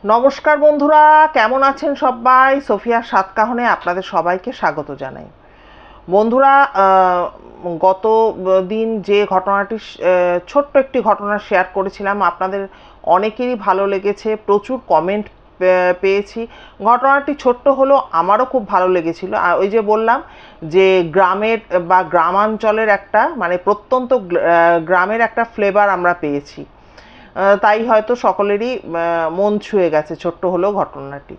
নমস্কার বন্ধুরা, কেমন আছেন সবাই? সোফিয়ার সাতকাহনে আপনাদের সবাইকে স্বাগত জানাই। বন্ধুরা, গত দিন যে ঘটনাটি ছোট্ট একটি ঘটনা শেয়ার করেছিলাম, আপনাদের অনেকেরই ভালো লেগেছে, প্রচুর কমেন্ট পেয়েছি। ঘটনাটি ছোট্ট হলেও আমারও খুব ভালো লেগেছিল। ওই যে বললাম যে গ্রামের বা গ্রামাঞ্চলের একটা মানে প্রত্যন্ত গ্রামের একটা ফ্লেভার আমরা পেয়েছি, তাই হয়তো সকলেরই মন ছুঁয়ে গেছে ছোট্ট হলেও ঘটনাটি।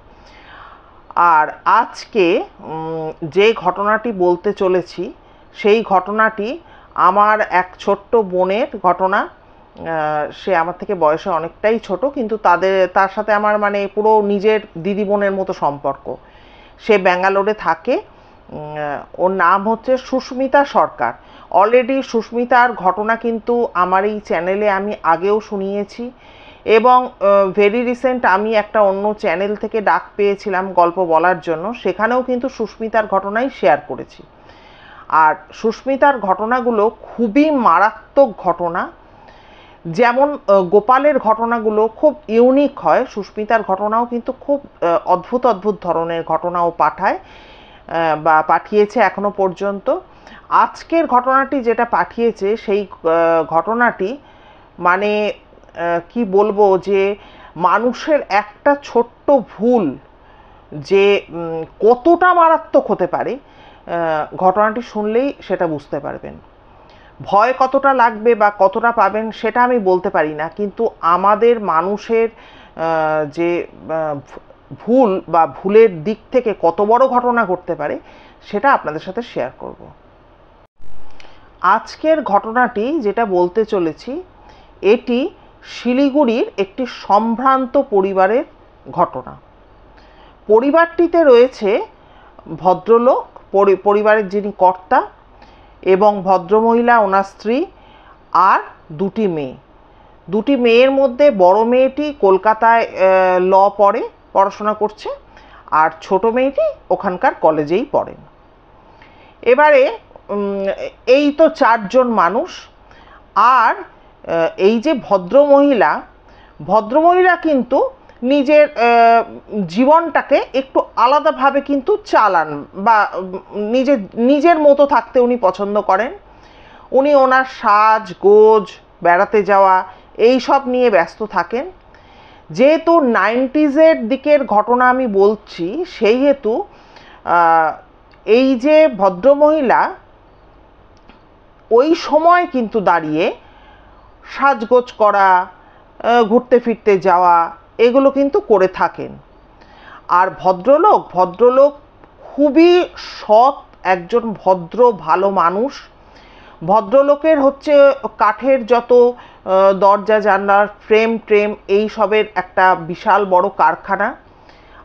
আর আজকে যে ঘটনাটি বলতে চলেছি সেই ঘটনাটি আমার এক ছোট্ট বোনের ঘটনা। সে আমার থেকে বয়সে অনেকটাই ছোট, কিন্তু তার সাথে আমার মানে পুরো নিজের দিদি বোনের মতো সম্পর্ক। সে ব্যাঙ্গালোরে থাকে। ওর নাম হচ্ছে সুস্মিতা সরকার। অলরেডি সুস্মিতার ঘটনা কিন্তু আমার এই চ্যানেলে আমি আগেও শুনিয়েছি, এবং ভেরি রিসেন্ট আমি একটা অন্য চ্যানেল থেকে ডাক পেয়েছিলাম গল্প বলার জন্য, সেখানেও কিন্তু সুস্মিতার ঘটনাই শেয়ার করেছি। আর সুস্মিতার ঘটনাগুলো খুবই মারাত্মক ঘটনা। যেমন গোপালের ঘটনাগুলো খুব ইউনিক হয়, সুস্মিতার ঘটনাও কিন্তু খুব অদ্ভুত অদ্ভুত ধরনের ঘটনাও পাঠায় বা পাঠিয়েছে এখনো পর্যন্ত। আজকের ঘটনাটি যেটা পাঠিয়েছে সেই ঘটনাটি মানে কি বলবো, যে মানুষের একটা ছোট্ট ভুল যে কতটা মারাত্মক হতে পারে, ঘটনাটি শুনলেই সেটা বুঝতে পারবেন। ভয় কতটা লাগবে বা কতটা পাবেন সেটা আমি বলতে পারি না, কিন্তু আমাদের মানুষের যে ভুল বা ভুলের দিক থেকে কত বড় ঘটনা ঘটতে পারে সেটা আপনাদের সাথে শেয়ার করব। আজকের ঘটনাটি যেটা বলতে চলেছি এটি শিলিগুড়ির একটি সম্ভ্রান্ত পরিবারের ঘটনা। পরিবারটিতে রয়েছে ভদ্রলোক, পরিবারের যিনি কর্তা, এবং ভদ্রমহিলা, ওনার স্ত্রী, আর দুটি মেয়ে। দুটি মেয়ের মধ্যে বড় মেয়েটি কলকাতায় ল পড়াশোনা করছে, আর ছোট মেয়েটি ওখানকার কলেজেই পড়েন। এবারে এই তো চারজন মানুষ। আর এই যে ভদ্রমহিলা কিন্তু নিজের জীবনটাকে একটু আলাদাভাবে কিন্তু চালান, বা নিজের মতো থাকতে উনি পছন্দ করেন। উনি ওনার সাজ গোজ, বেড়াতে যাওয়া, এই সব নিয়ে ব্যস্ত থাকেন। যেহেতু 90s দিকের ঘটনা আমি বলছি, সেই হেতু এই যে ভদ্রমহিলা ওই সময় কিন্তু দাঁড়িয়ে সাজগোজ করা, ঘুরতে ফিরতে যাওয়া, এগুলো কিন্তু করে থাকেন। আর ভদ্রলোক খুবই সৎ একজন ভদ্র ভালো মানুষ। ভদ্রলোকের হচ্ছে কাঠের যত দরজা জানলার ফ্রেম এই সবের একটা বিশাল বড় কারখানা।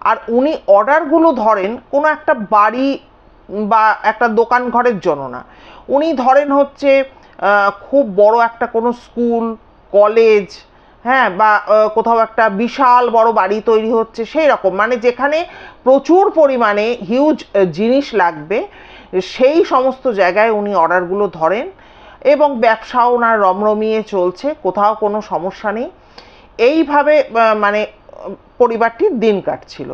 আর উনি অর্ডারগুলো ধরেন কোনো একটা বাড়ি বা একটা দোকান ঘরের জন্য না, উনি ধরেন হচ্ছে খুব বড় একটা কোনো স্কুল, কলেজ, হ্যাঁ, বা কোথাও একটা বিশাল বড় বাড়ি তৈরি হচ্ছে, সেই রকম মানে যেখানে প্রচুর পরিমাণে হিউজ জিনিস লাগবে, সেই সমস্ত জায়গায় উনি অর্ডারগুলো ধরেন, এবং ব্যবসাও ওনার রমরমিয়ে চলছে, কোথাও কোনো সমস্যা নেই। এইভাবে মানে পরিবারটির দিন কাটছিল।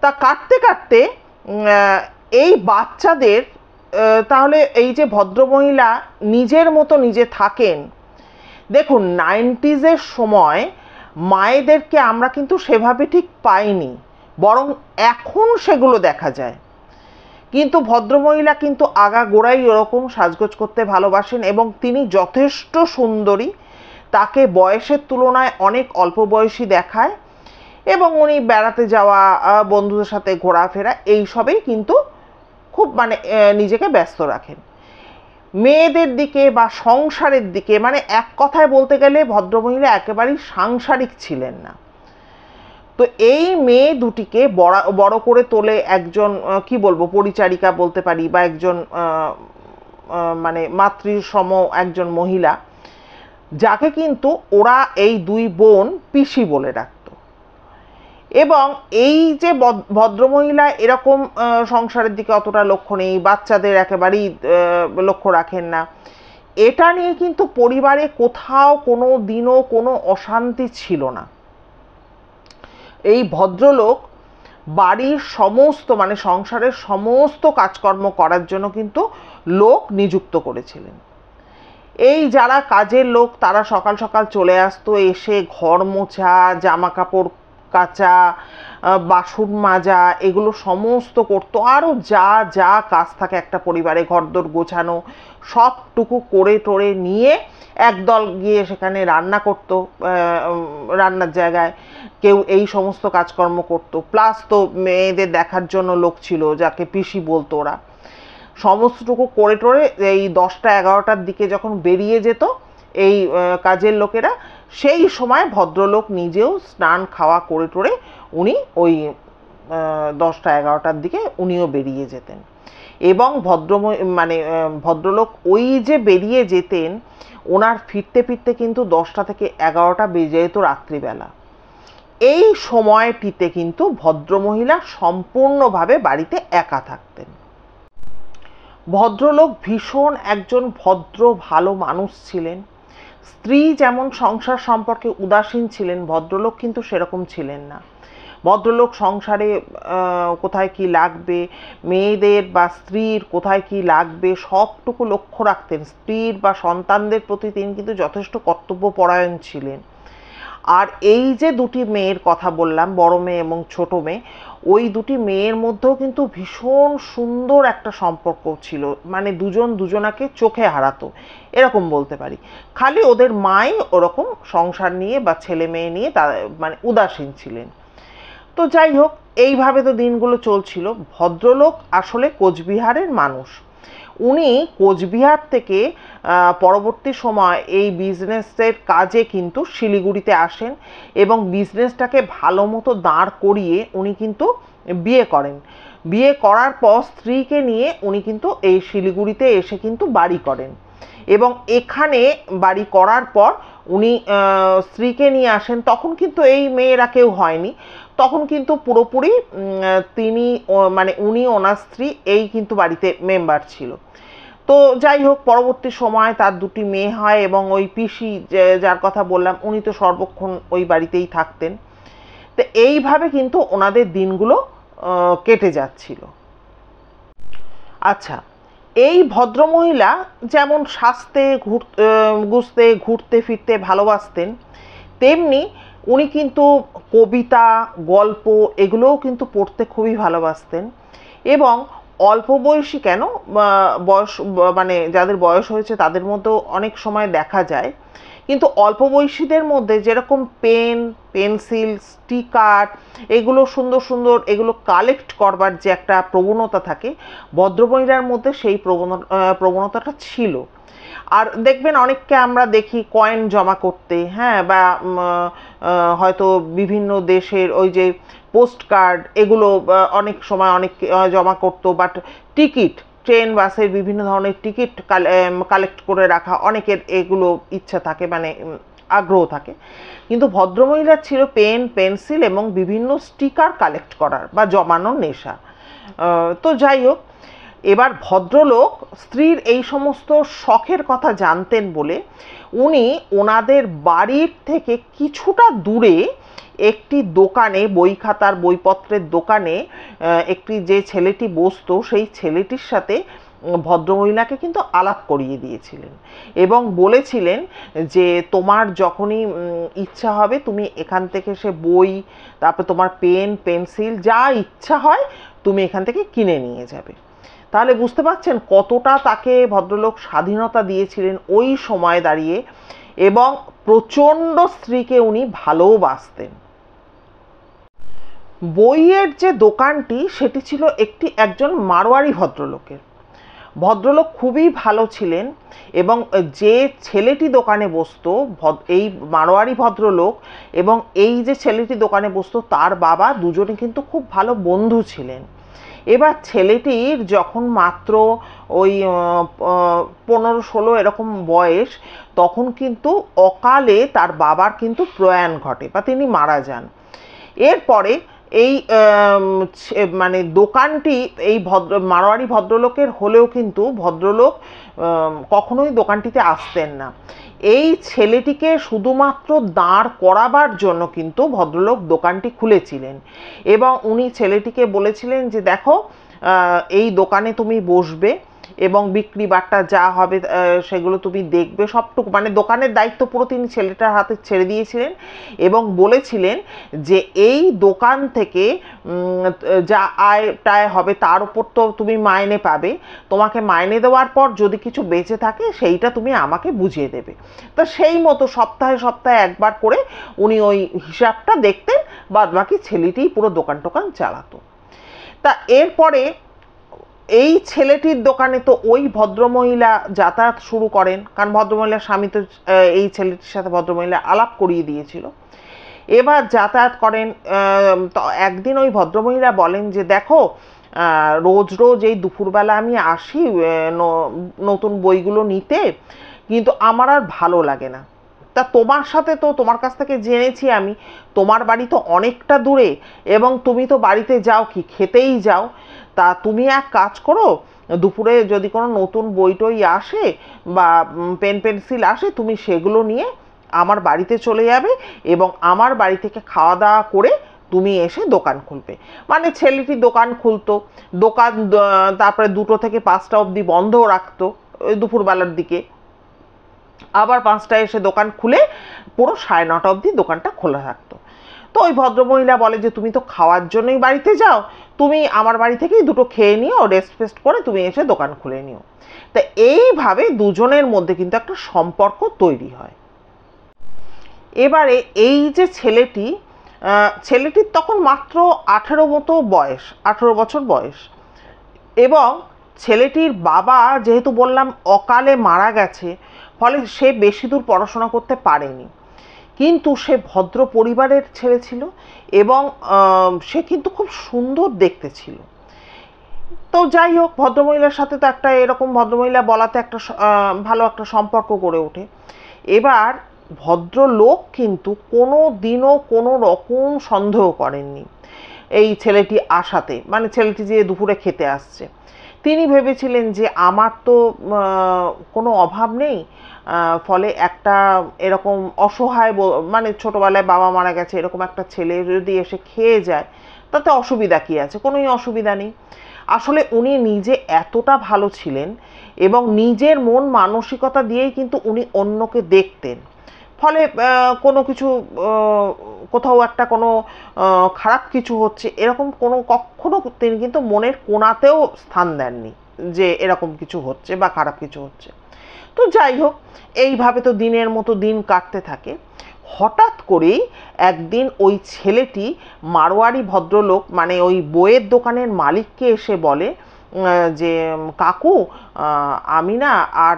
তা কাটতে কাটতে এই বাচ্চাদের, তাহলে এই যে ভদ্রমহিলা নিজের মতো নিজে থাকেন। দেখুন, 90s সময় মায়েদেরকে আমরা কিন্তু সেভাবে ঠিক পাইনি, বরং এখন সেগুলো দেখা যায়। কিন্তু ভদ্রমহিলা কিন্তু আগাগোড়াই ওরকম সাজগোজ করতে ভালোবাসেন, এবং তিনি যথেষ্ট সুন্দরী, তাকে বয়সের তুলনায় অনেক অল্প বয়সী দেখায়, এবং উনি বেড়াতে যাওয়া, বন্ধুদের সাথে ঘোরাফেরা, এইসবেই কিন্তু খুব মানে নিজেকে ব্যস্ত রাখেন। মেয়েদের দিকে বা সংসারের দিকে মানে এক কথায় বলতে গেলে ভদ্রমহিলা একেবারেই সাংসারিক ছিলেন না। তো এই মেয়ে দুটিকে বড় করে তোলে একজন কি বলবো পরিচারিকা বলতে পারি, বা একজন মানে মাতৃসম একজন মহিলা, যাকে কিন্তু ওরা এই দুই বোন পিসি বলে ডাকত। এবং এই যে ভদ্রমহিলা এরকম সংসারের দিকে অতটা লক্ষ্য নেই, বাচ্চাদের একেবারেই লক্ষ্য রাখেন না, এটা নিয়ে কিন্তু পরিবারে কোথাও কোনো দিনও কোনো অশান্তি ছিল না। এই ভদ্রলোক বাড়ির সমস্ত মানে সংসারের সমস্ত কাজকর্ম করার জন্য কিন্তু লোক নিযুক্ত করেছিলেন। এই যারা কাজের লোক তারা সকাল সকাল চলে আসতো, এসে ঘর মোছা, জামা কাপড় কাচা, বাসন মাজা, এগুলো সমস্ত করতো। আরও যা যা কাজ থাকে একটা পরিবারে, ঘরদোর গোছানো, সবটুকু করে টোরে নিয়ে একদল গিয়ে সেখানে রান্না করতো, রান্নার জায়গায় কেউ এই সমস্ত কাজকর্ম করতো। প্লাস তো মেয়েদের দেখার জন্য লোক ছিল, যাকে পিসি বলতো। ওরা সমস্তটুকু করে টোরে এই 10টা 11টার দিকে যখন বেরিয়ে যেত এই কাজের লোকেরা, সেই সময় ভদ্রলোক নিজেও স্নান খাওয়া করে টোরে উনি ওই 10টা 11টার দিকে উনিও বেরিয়ে যেতেন। এবং ভদ্রলোক ওই যে বেরিয়ে যেতেন, ওনার ফিরতে ফিরতে কিন্তু 10টা থেকে 11টা বেজে যেত রাত্রিবেলা। এই সময়টিতে কিন্তু ভদ্রমহিলা সম্পূর্ণভাবে বাড়িতে একা থাকতেন। ভদ্রলোক ভীষণ একজন ভদ্র ভালো মানুষ ছিলেন। স্ত্রী যেমন সংসার সম্পর্কে উদাসীন ছিলেন, ভদ্রলোক কিন্তু সেরকম ছিলেন না। ভদ্রলোক সংসারে কোথায় কি লাগবে, মেয়েদের বা স্ত্রীর কোথায় কি লাগবে সবটুকু লক্ষ্য রাখতেন। স্ত্রীর বা সন্তানদের প্রতি তিনি কিন্তু যথেষ্ট কর্তব্যপরায়ণ ছিলেন। আর এই যে দুটি মেয়ের কথা বললাম, বড় মেয়ে এবং ছোট মেয়ে, ওই দুটি মেয়ের মধ্যেও কিন্তু ভীষণ সুন্দর একটা সম্পর্ক ছিল। মানে দুজন দুজনাকে চোখে হারাতো, এরকম বলতে পারি। খালি ওদের মাই ওরকম সংসার নিয়ে বা ছেলে মেয়ে নিয়ে মানে উদাসীন ছিলেন। তো যাই হোক, এইভাবে তো দিনগুলো চলছিল। ভদ্রলোক আসলে কোচবিহারের মানুষ। উনি কোচবিহার থেকে পরবর্তী সময় এই বিজনেসের কাজে কিন্তু শিলিগুড়িতে আসেন এবং বিজনেসটাকে ভালো মতো দাঁড় করিয়ে উনি কিন্তু বিয়ে করেন। বিয়ে করার পর স্ত্রীকে নিয়ে উনি কিন্তু এই শিলিগুড়িতে এসে কিন্তু বাড়ি করেন। এবং এখানে বাড়ি করার পর উনি স্ত্রীকে নিয়ে আসেন। তখন কিন্তু এই মেয়েরা কেউ হয়নি, তখন কিন্তু পুরোপুরি তিনি মানে উনি ওনার স্ত্রী এই কিন্তু বাড়িতে মেম্বার ছিল। তো যাই হোক, পরবর্তী সময় তার দুটি মেয়ে হয় এবং ওই পিসি যার কথা বললাম উনি তো সর্বক্ষণ ওই বাড়িতেই থাকতেন। তো এইভাবে কিন্তু ওনাদের দিনগুলো কেটে যাচ্ছিল। আচ্ছা, এই ভদ্রমহিলা যেমন সাজতে গুছতে ঘুরতে ফিরতে ভালোবাসতেন, তেমনি উনি কিন্তু কবিতা গল্প এগুলোও কিন্তু পড়তে খুবই ভালোবাসতেন। এবং অল্প বয়সী কেন, বয়স মানে যাদের বয়স হয়েছে তাদের মধ্যেও অনেক সময় দেখা যায়, কিন্তু অল্প বয়সীদের মধ্যে যেরকম পেন পেন্সিল স্টিকার এগুলো সুন্দর সুন্দর এগুলো কালেক্ট করবার যে একটা প্রবণতা থাকে, ভদ্রমহিলার মধ্যে সেই প্রবণতাটা ছিল। আর দেখবেন অনেককে আমরা দেখি কয়েন জমা করতে, হ্যাঁ, বা হয়তো বিভিন্ন দেশের ওই যে পোস্ট কার্ড এগুলো অনেক সময় অনেক জমা করতো। বাট টিকিট, ট্রেন বাসের বিভিন্ন ধরনের টিকিট কালেক্ট করে রাখা অনেকের এগুলো ইচ্ছা থাকে, মানে আগ্রহ থাকে। কিন্তু ভদ্রমহিলার ছিল পেন পেন্সিল এবং বিভিন্ন স্টিকার কালেক্ট করার বা জমানোর নেশা। তো যাই হোক, এবার ভদ্রলোক স্ত্রীর এই সমস্ত শখের কথা জানতেন বলে উনি ওনাদের বাড়ির থেকে কিছুটা দূরে একটি দোকানে, বই খাতার বইপত্রের দোকানে একটি যে ছেলেটি বসতো সেই ছেলেটির সাথে ভদ্রমহিলাকে কিন্তু আলাপ করিয়ে দিয়েছিলেন এবং বলেছিলেন যে তোমার যখনই ইচ্ছা হবে তুমি এখান থেকে সে বই, তারপর তোমার পেন পেন্সিল যা ইচ্ছা হয় তুমি এখান থেকে কিনে নিয়ে যাবে। তাহলে বুঝতে পারছেন কতটা তাকে ভদ্রলোক স্বাধীনতা দিয়েছিলেন ওই সময় দাঁড়িয়ে, এবং প্রচণ্ড স্ত্রীকে উনি ভালোবাসতেন। বইয়ের যে দোকানটি সেটি ছিল একজন মারোয়ারি ভদ্রলোকের। ভদ্রলোক খুবই ভালো ছিলেন এবং যে ছেলেটি দোকানে বসতো, এই মারোয়ারি ভদ্রলোক এবং এই যে ছেলেটি দোকানে বসতো তার বাবা দুজনে কিন্তু খুব ভালো বন্ধু ছিলেন। এবার ছেলেটির যখন মাত্র ওই 15-16 এরকম বয়স, তখন কিন্তু অকালে তার বাবার কিন্তু প্রয়াণ ঘটে বা তিনি মারা যান। এরপরে এই মানে দোকানটি এই মারোয়ারি ভদ্রলোকের হলেও কিন্তু ভদ্রলোক কখনোই দোকানটিতে আসতেন না। এই ছেলেটিকে শুধুমাত্র দাঁড় করাবার জন্য কিন্তু ভদ্রলোক দোকানটি খুলেছিলেন এবং উনি ছেলেটিকে বলেছিলেন যে দেখো এই দোকানে তুমি বসবে এবং বিক্রি বাট্টা যা হবে সেগুলো তুমি দেখবে, সবটুকু মানে দোকানের দায়িত্ব পুরো তিনি ছেলেটার হাতে ছেড়ে দিয়েছিলেন এবং বলেছিলেন যে এই দোকান থেকে যা আয় টায় হবে তার উপর তো তুমি মাইনে পাবে, তোমাকে মাইনে দেওয়ার পর যদি কিছু বেঁচে থাকে সেইটা তুমি আমাকে বুঝিয়ে দেবে। তো সেই মতো সপ্তাহে সপ্তাহে একবার করে উনি ওই হিসাবটা দেখতেন, বাদ বাকি ছেলেটিই পুরো দোকান টোকান চালাতো। তা এরপরে এই ছেলেটির দোকানে তো ওই ভদ্রমহিলা যাতায়াত শুরু করেন, কারণ ভদ্রমহিলার স্বামী তো এই ছেলেটির সাথে ভদ্রমহিলা আলাপ করিয়ে দিয়েছিল। এবার যাতায়াত করেন। তো একদিন ওই ভদ্রমহিলা বলেন যে দেখো রোজ রোজ এই দুপুরবেলা আমি আসি নতুন বইগুলো নিতে, কিন্তু আমার আর ভালো লাগে না। তা তোমার সাথে তো তোমার কাছ থেকে জেনেছি আমি তোমার বাড়ি তো অনেকটা দূরে এবং তুমি তো বাড়িতে যাও কি খেতেই যাও, তা তুমি এক কাজ করো, দুপুরে যদি কোনো নতুন বই টই আসে বা পেন পেন্সিল আসে তুমি সেগুলো নিয়ে আমার বাড়িতে চলে যাবে এবং আমার বাড়ি থেকে খাওয়া দাওয়া করে তুমি এসে দোকান খুলবে। মানে ছেলেটি দোকান খুলতো, দোকান তারপরে 2টো থেকে 5টা অবধি বন্ধ রাখতো ওই দুপুরবেলার দিকে, আবার 5টায় এসে দোকান খুলে পুরো 9:30 অবধি দোকানটা খোলা থাকতো। তো ওই ভদ্রমহিলা বলে যে তুমি তো খাওয়ার জন্যই বাড়িতে যাও, তুমি আমার বাড়ি থেকেই 2টো খেয়ে নিও, রেস্ট ফেস্ট করে তুমি এসে দোকান খুলে নিও। তা এইভাবে দুজনের মধ্যে কিন্তু একটা সম্পর্ক তৈরি হয়। এবারে এই যে ছেলেটির তখন মাত্র 18 মতো বয়স, 18 বছর বয়স, এবং ছেলেটির বাবা যেহেতু বললাম অকালে মারা গেছে, ফলে সে বেশি দূর পড়াশোনা করতে পারেনি, কিন্তু সে ভদ্র পরিবারের ছেলে ছিল এবং সে কিন্তু খুব সুন্দর দেখতে ছিল। তো যাই হোক, ভদ্রমহিলার সাথে তো একটা এরকম ভদ্রমহিলা বলাতে একটা ভালো একটা সম্পর্ক গড়ে ওঠে। এবার ভদ্রলোক কিন্তু কোনো দিনও কোনো রকম সন্দেহ করেননি এই ছেলেটি আসাতে, মানে ছেলেটি যে দুপুরে খেতে আসছে। তিনি ভেবেছিলেন যে আমার তো কোনো অভাব নেই, ফলে একটা এরকম অসহায় মানে ছোটোবেলায় বাবা মারা গেছে এরকম একটা ছেলে যদি এসে খেয়ে যায় তাতে অসুবিধা কী আছে, কোনোই অসুবিধা নেই। আসলে উনি নিজে এতটা ভালো ছিলেন এবং নিজের মন মানসিকতা দিয়েই কিন্তু উনি অন্যকে দেখতেন, ফলে কোনো কিছু কোথাও একটা কোনো খারাপ কিছু হচ্ছে এরকম কখনো তিনি কিন্তু মনের কোণাতেও স্থান দেননি যে এরকম কিছু হচ্ছে বা খারাপ কিছু হচ্ছে। তো যাই হোক, এইভাবে তো দিনের মতো দিন কাটতে থাকে। হঠাৎ করেই একদিন ওই ছেলেটি মারোয়ারি ভদ্রলোক মানে ওই বইয়ের দোকানের মালিককে এসে বলে যে কাকু আমি না আর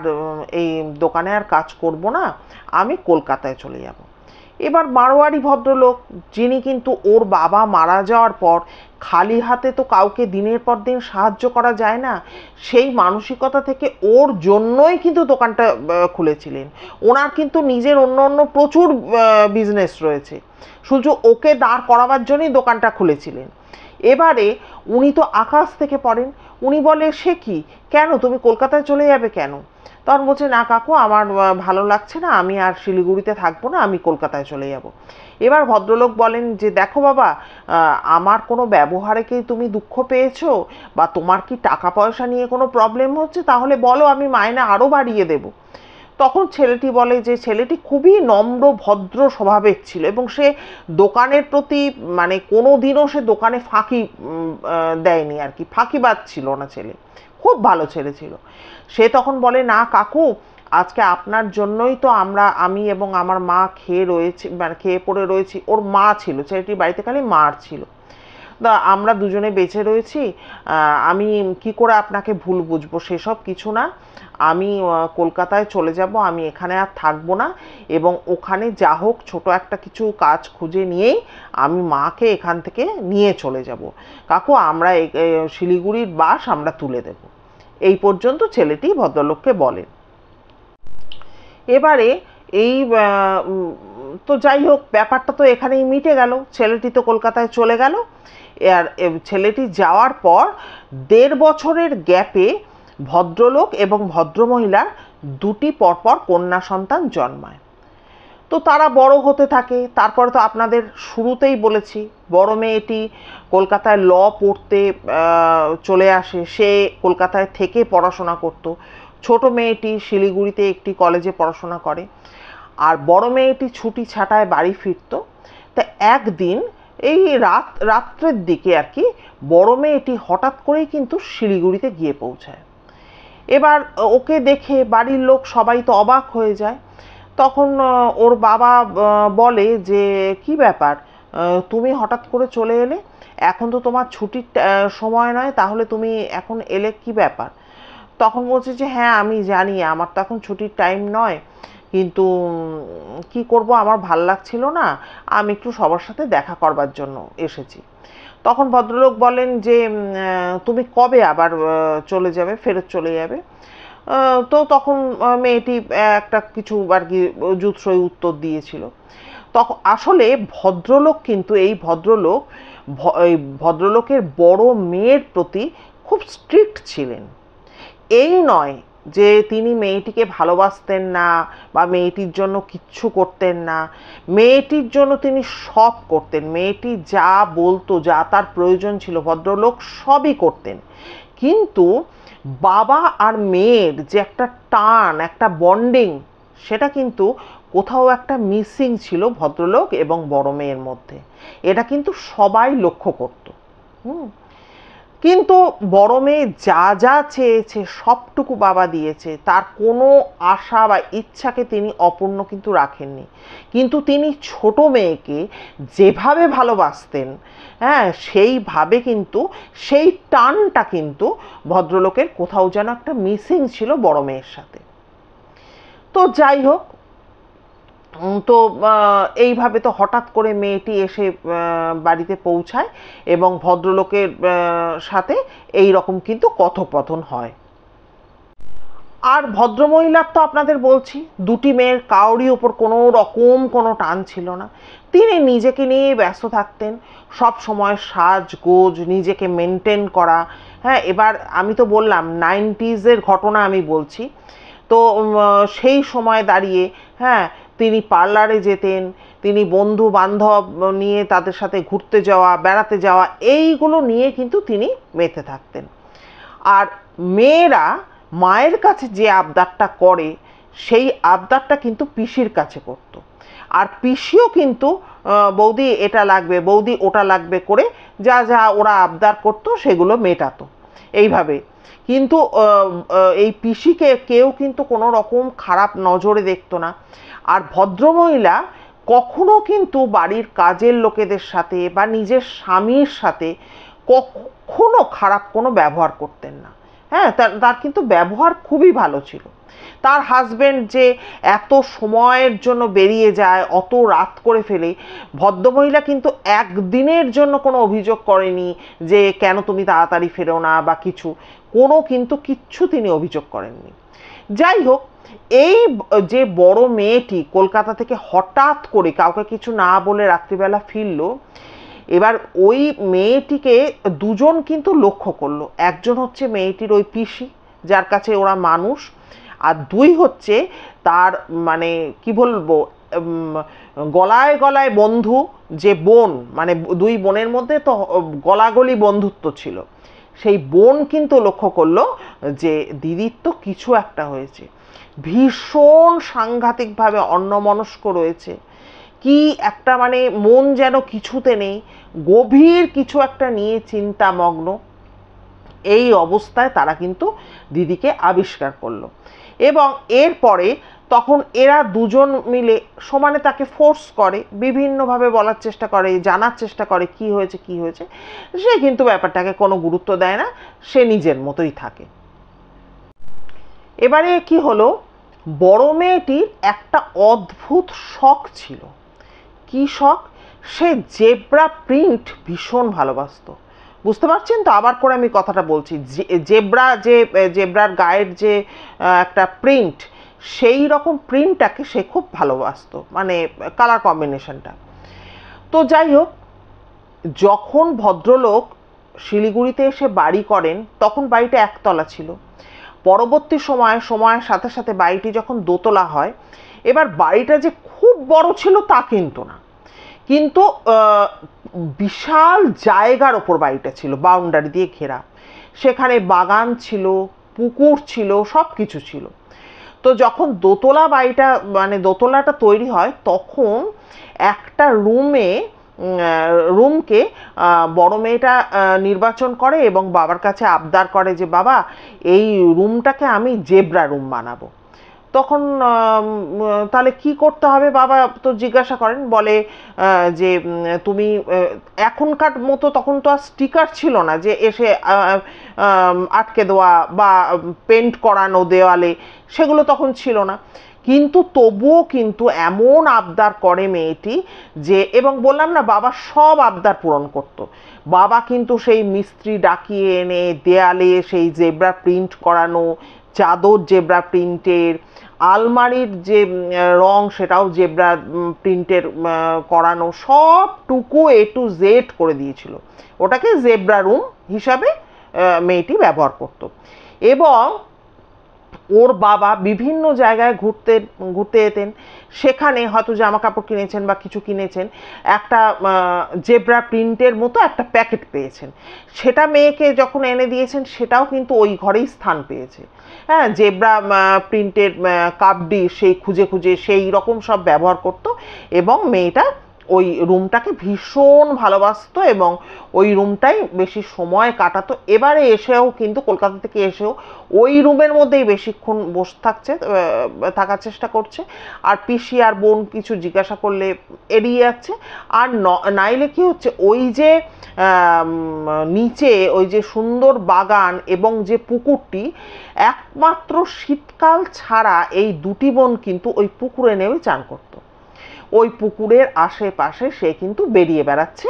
এই দোকানে আর কাজ করব না, আমি কলকাতায় চলে যাব। এবার মারোয়ারি ভদ্রলোক, যিনি কিন্তু ওর বাবা মারা যাওয়ার পর খালি হাতে তো কাউকে দিনের পর দিন সাহায্য করা যায় না, সেই মানসিকতা থেকে ওর জন্যই কিন্তু দোকানটা খুলেছিলেন। ওনার কিন্তু নিজের অন্য প্রচুর বিজনেস রয়েছে, শুধু ওকে দাঁড় করাবার জন্যই দোকানটা খুলেছিলেন। এবারে উনি তো আকাশ থেকে পড়েন, উনি বলে সে কি, কেন তুমি কলকাতায় চলে যাবে কেন? তখন বলছে না কাকু আমার ভালো লাগছে না, আমি আর শিলিগুড়িতে থাকবো না, আমি কলকাতায় চলে যাব। এবার ভদ্রলোক বলেন যে দেখো বাবা, আমার কোনো ব্যবহারে কি তুমি দুঃখ পেয়েছো বা তোমার কি টাকা পয়সা নিয়ে কোনো প্রবলেম হচ্ছে, তাহলে বলো, আমি মাইনে আরও বাড়িয়ে দেব। তখন ছেলেটি বলে যে ছেলেটি খুবই নম্র ভদ্র স্বভাবের ছিল এবং সে দোকানের প্রতি মানে কোনো দিনও সে দোকানে ফাঁকি দেয়নি আর কি, ফাঁকিবাজ ছিল না ছেলে, খুব ভালো ছেলে ছিল। সে তখন বলে না কাকু, আজকে আপনার জন্যই তো আমি এবং আমার মা খেয়ে রয়েছি, মানে খেয়ে পড়ে রয়েছি। ওর মা ছিল, ছেলেটির বাড়িতে খালি মার ছিল, তা আমরা দুজনে বেঁচে রয়েছি, আমি কি করে আপনাকে ভুল বুঝবো, সেসব কিছু না, আমি কলকাতায় চলে যাব, আমি এখানে আর থাকবো না এবং ওখানে যা হোক ছোটো একটা কিছু কাজ খুঁজে নিয়েই আমি মাকে এখান থেকে নিয়ে চলে যাব কাকু, আমরা শিলিগুড়ির বাস আমরা তুলে দেব। এই পর্যন্ত ছেলেটি ভদ্রলোককে বলেন। এবারে এই তো যাই হোক, ব্যাপারটা তো এখানেই মিটে গেল, ছেলেটি তো কলকাতায় চলে গেল। আর ছেলেটি যাওয়ার পর 1.5 বছরের গ্যাপে ভদ্রলোক এবং ভদ্রমহিলার দুটি পরপর কন্যা সন্তান জন্মায়। তো তারা বড় হতে থাকে। তারপরে তো আপনাদের শুরুতেই বলেছি, বড় মেয়েটি কলকাতায় ল পড়তে চলে আসে, সে কলকাতায় থেকে পড়াশোনা করত। ছোট মেয়েটি শিলিগুড়িতে একটি কলেজে পড়াশোনা করে, আর বড় মেয়েটি ছুটি ছাটায় বাড়ি ফিরত। তা একদিন এই রাত্রের দিকে আর কি বড় মেয়েটি হঠাৎ করেই কিন্তু শিলিগুড়িতে গিয়ে পৌঁছায়। এবার ওকে দেখে বাড়ির লোক সবাই তো অবাক হয়ে যায়। তখন ওর বাবা বলে যে কি ব্যাপার, তুমি হঠাৎ করে চলে এলে, এখন তো তোমার ছুটির সময় নয়, তাহলে তুমি এখন এলে কি ব্যাপার? তখন বলছে যে হ্যাঁ আমি জানি আমার তো এখন ছুটির টাইম নয়, কিন্তু কি করব, আমার ভাল লাগছিল না, আমি একটু সবার সাথে দেখা করবার জন্য এসেছি। তখন ভদ্রলোক বলেন যে তুমি কবে আবার চলে যাবে, ফেরত চলে যাবে? তো তখন মেয়েটি একটা কিছু আর কি জুৎসই উত্তর দিয়েছিল। তখন আসলে ভদ্রলোক কিন্তু এই ভদ্রলোকের বড় মেয়ের প্রতি খুব স্ট্রিক্ট ছিলেন। এই নয় যে তিনি মেয়েটিকে ভালোবাসতেন না বা মেয়েটির জন্য কিচ্ছু করতেন না, মেয়েটির জন্য তিনি সব করতেন। মেয়েটি যা বলতো, যা তার প্রয়োজন ছিল, ভদ্রলোক সবই করতেন। কিন্তু বাবা আর মেয়ের যে একটা টান, একটা বন্ডিং, সেটা কিন্তু কোথাও একটা মিসিং ছিল ভদ্রলোক এবং বড় মেয়ের মধ্যে। এটা কিন্তু সবাই লক্ষ্য করত। কিন্তু বড় মেয়ে যা যা চেয়েছে সবটুকু বাবা দিয়েছে, তার কোনো আশা বা ইচ্ছাকে তিনি অপূর্ণ কিন্তু রাখেননি। কিন্তু তিনি ছোট মেয়েকে যেভাবে ভালোবাসতেন, হ্যাঁ, সেইভাবে কিন্তু সেই টানটা কিন্তু ভদ্রলোকের কোথাও যেন একটা মিসিং ছিল বড় মেয়ের সাথে। তো যাই হোক, তো এইভাবে তো হঠাৎ করে মেয়েটি এসে বাড়িতে পৌঁছায় এবং ভদ্রলোকের সাথে এই রকম কিন্তু কথোপকথন হয়। আর ভদ্রমহিলার তো আপনাদের বলছি, দুটি মেয়ের কাউরই ওপর কোনো রকম কোনো টান ছিল না। তিনি নিজেকে নিয়ে ব্যস্ত থাকতেন, সব সময় সাজগোজ, নিজেকে মেনটেন করা। হ্যাঁ, এবার আমি তো বললাম 90s-এর ঘটনা আমি বলছি। তো সেই সময় দাঁড়িয়ে, হ্যাঁ, তিনি পার্লারে যেতেন, তিনি বন্ধু বান্ধব নিয়ে তাদের সাথে ঘুরতে যাওয়া, বেড়াতে যাওয়া, এইগুলো নিয়ে কিন্তু তিনি মেতে থাকতেন। আর মেয়েরা মায়ের কাছে যে আবদারটা করে, সেই আবদারটা কিন্তু পিসির কাছে করত। আর পিসিও কিন্তু বৌদি এটা লাগবে, বৌদি ওটা লাগবে করে যা যা ওরা আবদার করতো সেগুলো মেটাতো এইভাবে। কিন্তু এই পিসিকে কেউ কিন্তু কোনো রকম খারাপ নজরে দেখতো না। আর ভদ্রমহিলা কখনো কিন্তু বাড়ির কাজের লোকেদের সাথে বা নিজের স্বামীর সাথে কখনো খারাপ কোনো ব্যবহার করতেন না। হ্যাঁ, তার কিন্তু ব্যবহার খুবই ভালো ছিল। তার হাজবেন্ড যে এত সময়ের জন্য বেরিয়ে যায়, অত রাত করে ফেলে, ভদ্রমহিলা কিন্তু একদিনের জন্য কোনো অভিযোগ করেনি যে কেন তুমি তাড়াতাড়ি ফেরো না বা কিছু, কিন্তু কিচ্ছু তিনি অভিযোগ করেননি। যাই হোক, এই যে বড় মেয়েটি কলকাতা থেকে হঠাৎ করে কাউকে কিছু না বলে রাত্রিবেলা ফিরল, এবার ওই মেয়েটিকে দুজন কিন্তু লক্ষ্য করলো। একজন হচ্ছে মেয়েটির ওই পিসি, যার কাছে ওরা মানুষ, আর দুই হচ্ছে তার মানে কি বলবো, গলায় গলায় বন্ধু যে বোন, মানে দুই বোনের মধ্যে তো গলাগলি বন্ধুত্ব ছিল। সেই বোন কিন্তু লক্ষ্য করলো যে দিদির তো কিছু একটা হয়েছে, ভীষণ সাংঘাতিকভাবে অন্যমনস্ক রয়েছে, কি একটা মানে মন যেন কিছুতে নেই, গভীর কিছু একটা নিয়ে চিন্তামগ্ন। এই অবস্থায় তারা কিন্তু দিদিকে আবিষ্কার করলো এবং এরপরে তখন এরা দুজন মিলে সমানে তাকে ফোর্স করে, বিভিন্নভাবে বলার চেষ্টা করে, জানার চেষ্টা করে কি হয়েছে কি হয়েছে। সে কিন্তু ব্যাপারটাকে কোনো গুরুত্ব দেয় না, সে নিজের মতোই থাকে। এবারে কি হলো, বড় মেয়েটির একটা অদ্ভুত শখ ছিল। কি শখ? সে জেব্রা প্রিন্ট ভীষণ ভালোবাসতো। বুঝতে পারছেন তো? আবার করে আমি কথাটা বলছি, জেব্রার গায়ের যে একটা প্রিন্ট, সেই রকম প্রিন্টটাকে সে খুব ভালোবাসতো, মানে কালার কম্বিনেশনটা। তো যাই হোক, যখন ভদ্রলোক শিলিগুড়িতে এসে বাড়ি করেন, তখন বাড়িটা একতলা ছিল। পরবর্তী সময়ের সাথে সাথে বাড়িটি যখন দোতলা হয়, এবার বাড়িটা যে খুব বড় ছিল তা কিন্তু না, কিন্তু বিশাল জায়গার ওপর বাড়িটা ছিল, বাউন্ডারি দিয়ে ঘেরা, সেখানে বাগান ছিল, পুকুর ছিল, সব কিছু ছিল। তো যখন দোতলা বাড়িটা মানে দোতলাটা তৈরি হয়, তখন একটা রুমকে বড় মেয়েটা নির্বাচন করে এবং বাবার কাছে আবদার করে যে বাবা, এই রুমটাকে আমি জেব্রা রুম বানাবো। তখন তাহলে কি করতে হবে বাবা তো জিজ্ঞাসা করেন, বলে যে তুমি এখনকার মতো তখন তো আর স্টিকার ছিল না যে এসে আটকে দেওয়া বা পেন্ট করানো দেওয়ালে, সেগুলো তখন ছিল না। কিন্তু তবুও কিন্তু এমন আবদার করে মেয়েটি যে, এবং বললাম না বাবা সব আবদার পূরণ করতো। বাবা কিন্তু সেই মিস্ত্রি ডাকিয়ে এনে দেয়ালে সেই জেব্রা প্রিন্ট করানো, চাদর জেব্রা প্রিন্টের, আলমারির যে রং সেটাও জেব্রা প্রিন্টের করানো, সবটুকু A to Z করে দিয়েছিল। ওটাকে জেব্রা রুম হিসাবে মেয়েটি ব্যবহার করত। এবং ওর বাবা বিভিন্ন জায়গায় ঘুরতে যেতেন, সেখানে হয়তো জামা কাপড় কিনেছেন বা কিছু কিনেছেন, একটা জেব্রা প্রিন্টের মতো একটা প্যাকেট পেয়েছেন, সেটা মেয়েকে যখন এনে দিয়েছেন সেটাও কিন্তু ওই ঘরেই স্থান পেয়েছে। হ্যাঁ, জেব্রা প্রিন্টের কাপ ডিশ সেই খুঁজে খুঁজে সেই রকম সব ব্যবহার করত, এবং মেয়েটা ওই রুমটাকে ভীষণ ভালোবাসতো এবং ওই রুমটাই বেশি সময় কাটাতো। এবারে এসেও কিন্তু কলকাতা থেকে এসেও ওই রুমের মধ্যেই বেশিক্ষণ বসে থাকার চেষ্টা করছে। আর পিসি আর বোন কিছু জিজ্ঞাসা করলে এড়িয়ে যাচ্ছে। আর নাইলে কি হচ্ছে, ওই যে নিচে ওই যে সুন্দর বাগান এবং যে পুকুরটি, একমাত্র শীতকাল ছাড়া এই দুটি বোন কিন্তু ওই পুকুরে নেমে চান করতো। ওই পুকুরের আশেপাশে সে কিন্তু বেরিয়ে বেড়াচ্ছে,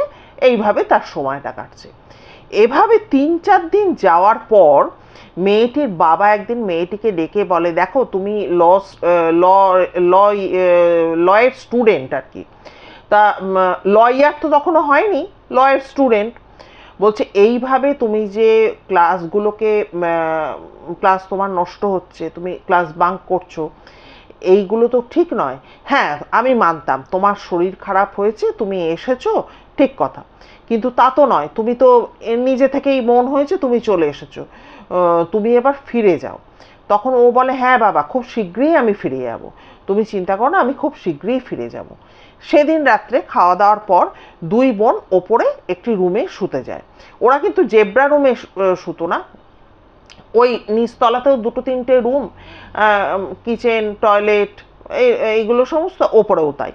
এইভাবে তার সময়টা কাটছে। এভাবে 3-4 দিন যাওয়ার পর মেয়েটির বাবা একদিন মেয়েটিকে ডেকে বলে, দেখো তুমি লয়ের স্টুডেন্ট আর কি, তা লয়ার তো তখনও হয়নি, লয়ের স্টুডেন্ট। বলছে এইভাবে তুমি যে ক্লাস তোমার নষ্ট হচ্ছে, তুমি ক্লাস বাঙ্ক করছো, এইগুলো তো ঠিক নয়। হ্যাঁ, আমি মানতাম তোমার শরীর খারাপ হয়েছে, তুমি এসেছো, ঠিক কথা, কিন্তু তা তো নয়, তুমি তো নিজে থেকেই মন হয়েছে তুমি চলে এসেছো, তুমি এবার ফিরে যাও। তখন ও বলে, হ্যাঁ বাবা, খুব শীঘ্রই আমি ফিরে যাব, তুমি চিন্তা করো না, আমি খুব শীঘ্রই ফিরে যাব। সেদিন রাত্রে খাওয়া দাওয়ার পর দুই বোন ওপরে একটি রুমে শুতে যায়। ওরা কিন্তু জেব্রা রুমে শুতো না, ওই নিচতলাতেও 2-3টে রুম, কিচেন, টয়লেট, এইগুলো সমস্ত ওপরেও তাই।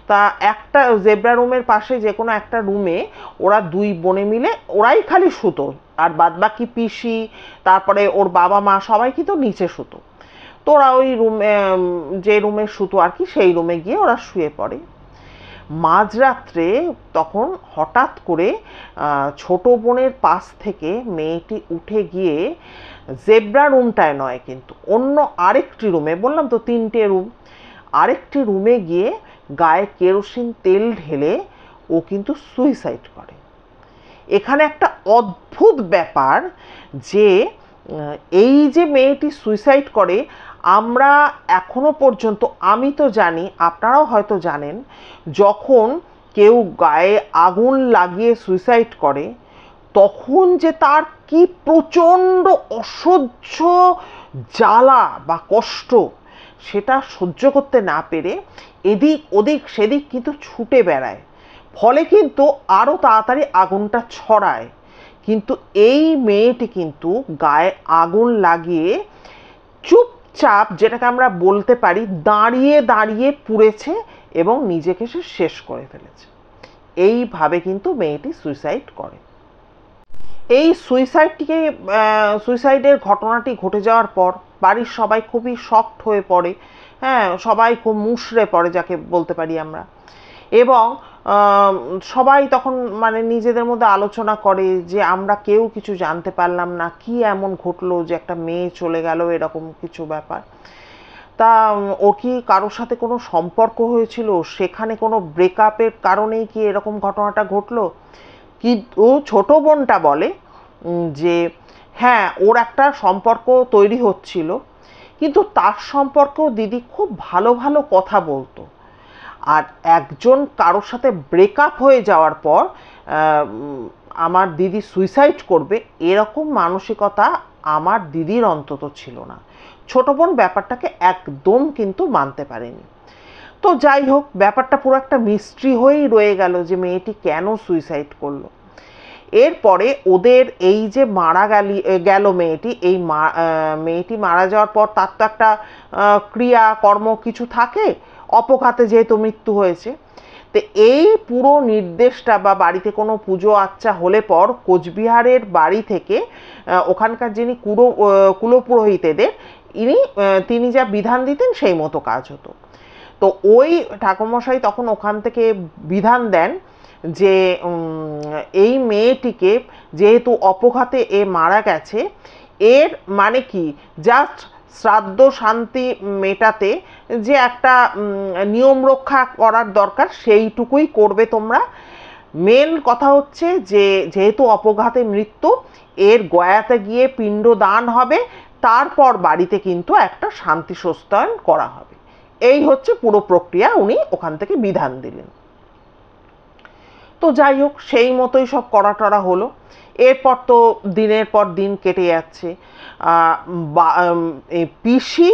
তা একটা জেব্রা রুমের পাশে যে কোনো একটা রুমে ওরা দুই বোনে মিলে ওরাই খালি শুতো, আর বাদবাকি পিসি, তারপরে ওর বাবা মা সবাই কিন্তু নিচে শুতো। তো ওরা ওই রুমে, যে রুমে শুতো আর কি, সেই রুমে গিয়ে ওরা শুয়ে পড়ে। মাঝরাত্রে তখন হঠাৎ করে ছোট বোনের পাশ থেকে মেয়েটি উঠে গিয়ে জেব্রা রুমটায় নয় কিন্তু অন্য আরেকটি রুমে, বললাম তো 3টে রুম, আরেকটি রুমে গিয়ে গায়ে কেরোসিন তেল ঢেলে ও কিন্তু সুইসাইড করে। এখানে একটা অদ্ভুত ব্যাপার যে এই যে মেয়েটি সুইসাইড করে, আমরা এখনো পর্যন্ত, আমি তো জানি, আপনারাও হয়তো জানেন, যখন কেউ গায়ে আগুন লাগিয়ে সুইসাইড করে তখন যে তার কি প্রচণ্ড অসহ্য জ্বালা বা কষ্ট, সেটা সহ্য করতে না পেরে এদিক ওদিক সেদিক কিন্তু ছুটে বেড়ায়, ফলে কিন্তু আরও তাড়াতাড়ি আগুনটা ছড়ায়। কিন্তু এই মেয়েটি কিন্তু গায়ে আগুন লাগিয়ে চুপচাপ, যেটাকে আমরা বলতে পারি দাঁড়িয়ে দাঁড়িয়ে পুড়েছে এবং নিজেকে সে শেষ করে ফেলেছে। এইভাবে কিন্তু মেয়েটি সুইসাইড করে। এই সুইসাইডের ঘটনাটি ঘটে যাওয়ার পর বাড়ির সবাই খুবই শকড হয়ে পড়ে। হ্যাঁ, সবাই খুব মুষড়ে পড়ে যাকে বলতে পারি আমরা। এবং সবাই তখন মানে নিজেদের মধ্যে আলোচনা করে যে আমরা কেউ কিছু জানতে পারলাম না, কি এমন ঘটলো যে একটা মেয়ে চলে গেল, এরকম কিছু ব্যাপার। তা ওর কি কারোর সাথে কোনো সম্পর্ক হয়েছিল, সেখানে কোনো ব্রেকআপের কারণেই কি এরকম ঘটনাটা ঘটলো? কিন্তু ছোট বোনটা বলে যে হ্যাঁ, ওর একটা সম্পর্ক তৈরি হচ্ছিল, কিন্তু তার সম্পর্কেও দিদি খুব ভালো ভালো কথা বলতো। আর একজন কারোর সাথে ব্রেকআপ হয়ে যাওয়ার পর আমার দিদি সুইসাইড করবে এরকম মানসিকতা আমার দিদির অন্তত ছিল না। ছোট বোন ব্যাপারটাকে একদম কিন্তু মানতে পারেনি। তো যাই হোক, ব্যাপারটা পুরো একটা মিস্ট্রি হয়েই রয়ে গেল যে মেয়েটি কেন সুইসাইড করলো। এরপরে ওদের এই যে মারা গেল মেয়েটি, এই মেয়েটি মারা যাওয়ার পর তার তো একটা ক্রিয়া কর্ম কিছু থাকে, অপঘাতে যেহেতু মৃত্যু হয়েছে। তো এই পুরো নির্দেশটা বা বাড়িতে কোনো পুজো আচ্চা হলে পর কোচবিহারের বাড়ি থেকে ওখানকার যিনি কুলপুরোহিতেদের তিনি যা বিধান দিতেন সেই মতো কাজ হতো। তো ওই ঠাকুরমশাই তখন ওখান থেকে বিধান দেন যে এই মেয়েটিকে যেহেতু অপঘাতে মারা গেছে, এর মানে কি জাস্ট শ্রাদ্ধ শান্তি মেটাতে যে একটা নিয়ম রক্ষা করার দরকার সেইটুকুই করবে তোমরা। মেন কথা হচ্ছে যে যেহেতু অপঘাতে মৃত্যু, এর গয়াতে গিয়ে পিণ্ড দান হবে, তারপর বাড়িতে কিন্তু একটা শান্তি সস্তায়ন করা হবে। এই হচ্ছে পুরো প্রক্রিয়া, উনি ওখান থেকে বিধান দিলেন। তো যাই হোক, সেই মতোই সব করা টরা হলো। এরপর তো দিনের পর দিন কেটে যাচ্ছে। পিসি